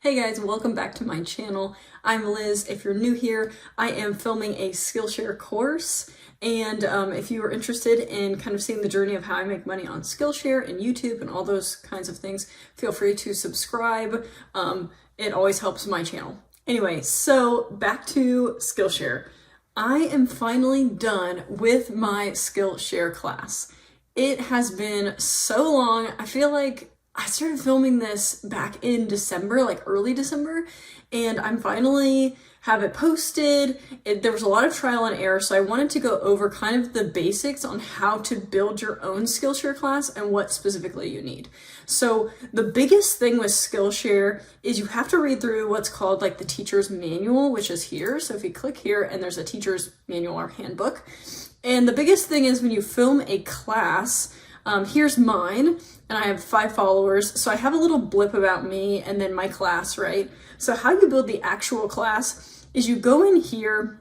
Hey guys, welcome back to my channel. I'm Liz. If you're new here, I am filming a Skillshare course. And if you are interested in kind of seeing the journey of how I make money on Skillshare and YouTube and all those kinds of things, feel free to subscribe. It always helps my channel. Anyway, so back to Skillshare. I am finally done with my Skillshare class. It has been so long. I feel like I started filming this back in December, like early December, and I'm finally have it posted. There was a lot of trial and error, so I wanted to go over kind of the basics on how to build your own Skillshare class and what specifically you need. So the biggest thing with Skillshare is you have to read through what's called like the teacher's manual, which is here. So if you click here and there's a teacher's manual or handbook. And the biggest thing is when you film a class, here's mine, and I have 5 followers, so I have a little blip about me and then my class, right? So how you build the actual class is you go in here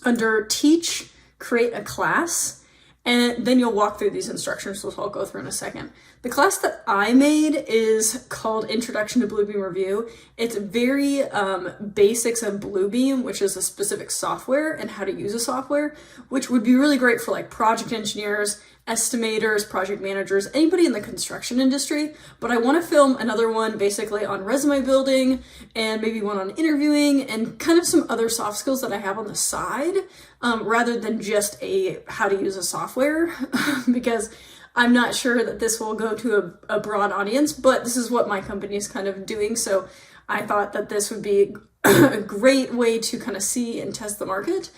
under Teach, Create a Class, and then you'll walk through these instructions, which I'll go through in a second. The class that I made is called Introduction to Bluebeam Review. It's very basics of Bluebeam, which is a specific software, and how to use a software, which would be really great for like project engineers, estimators, project managers, anybody in the construction industry. But I want to film another one basically on resume building and maybe one on interviewing and kind of some other soft skills that I have on the side, rather than just a how to use a software because I'm not sure that this will go to a broad audience, but this is what my company is kind of doing. So I thought that this would be a great way to kind of see and test the market.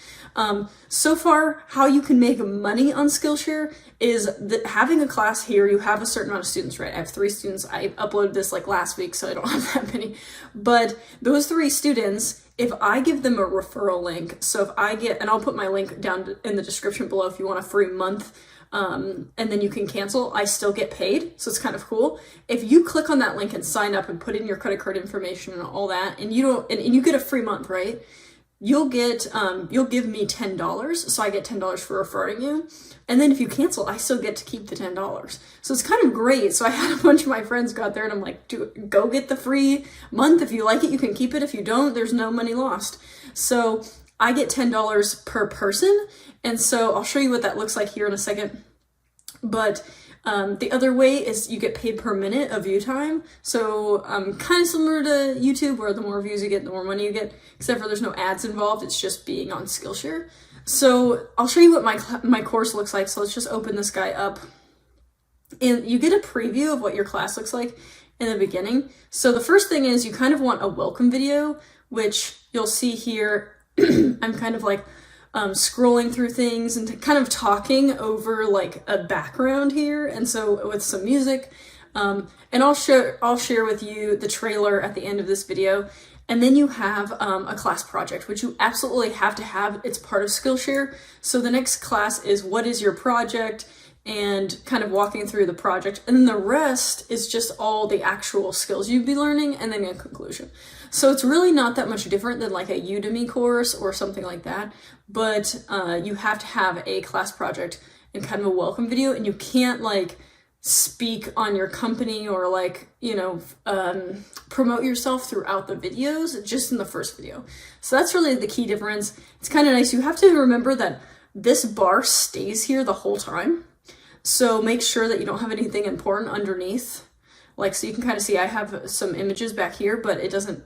So far, how you can make money on Skillshare is that having a class here, you have a certain amount of students, right? I have 3 students. I uploaded this like last week, so I don't have that many. But those 3 students, if I give them a referral link, so if I get, and I'll put my link down in the description below if you want a free month, and then you can cancel, I still get paid. So it's kind of cool. If you click on that link and sign up and put in your credit card information and all that, and you get a free month, right? You'll give me $10. So I get $10 for referring you. And then if you cancel, I still get to keep the $10. So it's kind of great. So I had a bunch of my friends go out there and I'm like, go get the free month. If you like it, you can keep it. If you don't, there's no money lost. So I get $10 per person. And so I'll show you what that looks like here in a second. But the other way is you get paid per minute of view time. So kind of similar to YouTube, where the more views you get, the more money you get, except for there's no ads involved. It's just being on Skillshare. So I'll show you what my course looks like. So let's just open this guy up. And you get a preview of what your class looks like in the beginning. So the first thing is you kind of want a welcome video, which you'll see here. I'm kind of like scrolling through things and kind of talking over like a background here, and so with some music, and I'll share with you the trailer at the end of this video. And then you have a class project, which you absolutely have to have. It's part of Skillshare. So the next class is what is your project, and kind of walking through the project. And then the rest is just all the actual skills you'd be learning, and then a conclusion. So it's really not that much different than like a Udemy course or something like that, but you have to have a class project and kind of a welcome video, and you can't like speak on your company or like, promote yourself throughout the videos, just in the first video. So that's really the key difference. It's kind of nice. You have to remember that this bar stays here the whole time. So make sure that you don't have anything important underneath. Like, so you can kind of see I have some images back here, but it doesn't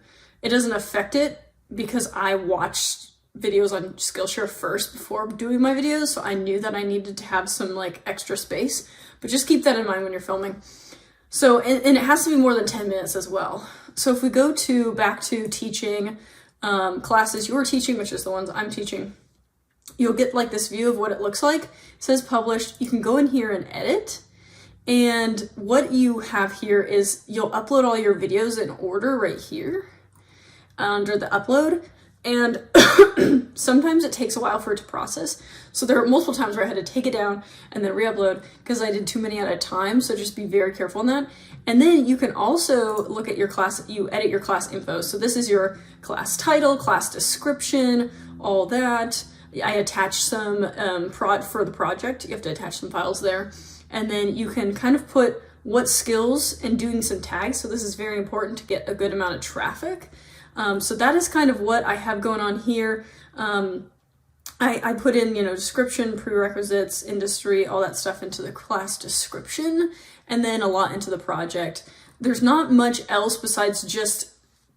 affect it because I watched videos on Skillshare first before doing my videos. So I knew that I needed to have some like extra space, but just keep that in mind when you're filming. So, and it has to be more than 10 minutes as well. So if we go back to teaching classes you're teaching, which is the ones I'm teaching, you'll get like this view of what it looks like. It says published. You can go in here and edit. And what you have here is you'll upload all your videos in order right here under the upload. And sometimes it takes a while for it to process. So there are multiple times where I had to take it down and then re-upload because I did too many at a time. So just be very careful on that. And then you can also look at your class, you edit your class info. So this is your class title, class description, all that. I attached some for the project. You have to attach some files there. And then you can kind of put what skills and doing some tags. So this is very important to get a good amount of traffic. So that is kind of what I have going on here. I put in, description, prerequisites, industry, all that stuff into the class description, and then a lot into the project. There's not much else besides just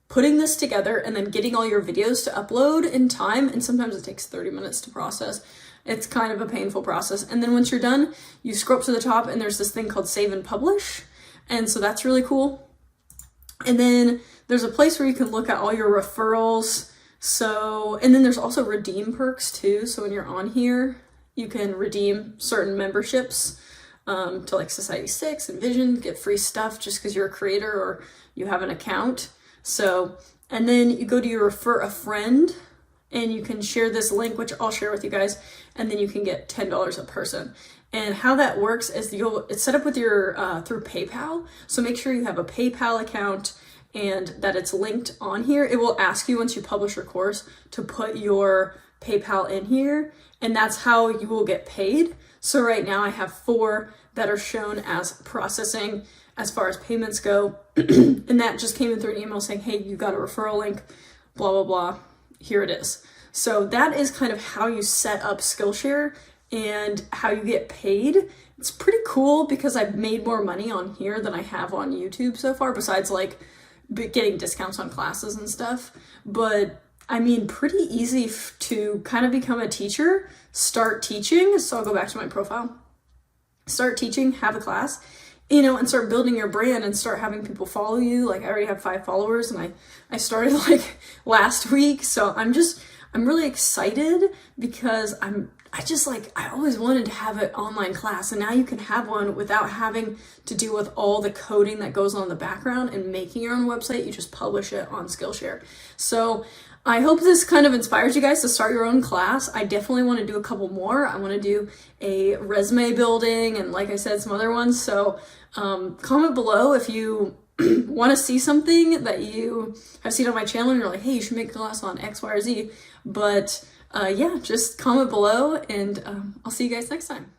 putting this together and then getting all your videos to upload in time. And sometimes it takes 30 minutes to process. It's kind of a painful process. And then once you're done, you scroll up to the top and there's this thing called save and publish. And so that's really cool. And then there's a place where you can look at all your referrals. So, and then there's also redeem perks too. So when you're on here, you can redeem certain memberships to like Society 6 and Vision, get free stuff just because you're a creator or you have an account. So, and then you go to your refer a friend and you can share this link, which I'll share with you guys, and then you can get $10 a person. And how that works is it's set up with your through PayPal. So make sure you have a PayPal account and that it's linked on here. It will ask you once you publish your course to put your PayPal in here, and that's how you will get paid. So right now I have 4 that are shown as processing as far as payments go. And that just came in through an email saying, hey, you got a referral link, blah, blah, blah. Here it is. So that is kind of how you set up Skillshare and how you get paid. It's pretty cool because I've made more money on here than I have on YouTube so far, besides like getting discounts on classes and stuff. But I mean, pretty easy to kind of become a teacher, start teaching. So I'll go back to my profile, start teaching, have a class, and start building your brand and start having people follow you. Like I already have 5 followers and I started like last week. So I'm really excited because I always wanted to have an online class, and now you can have one without having to deal with all the coding that goes on in the background and making your own website. You just publish it on Skillshare. So I hope this kind of inspires you guys to start your own class. I definitely want to do a couple more. I want to do a resume building and, like I said, some other ones. So comment below if you want to see something that you have seen on my channel and you're like, hey, you should make a class on X, Y, or Z. But yeah, just comment below, and I'll see you guys next time.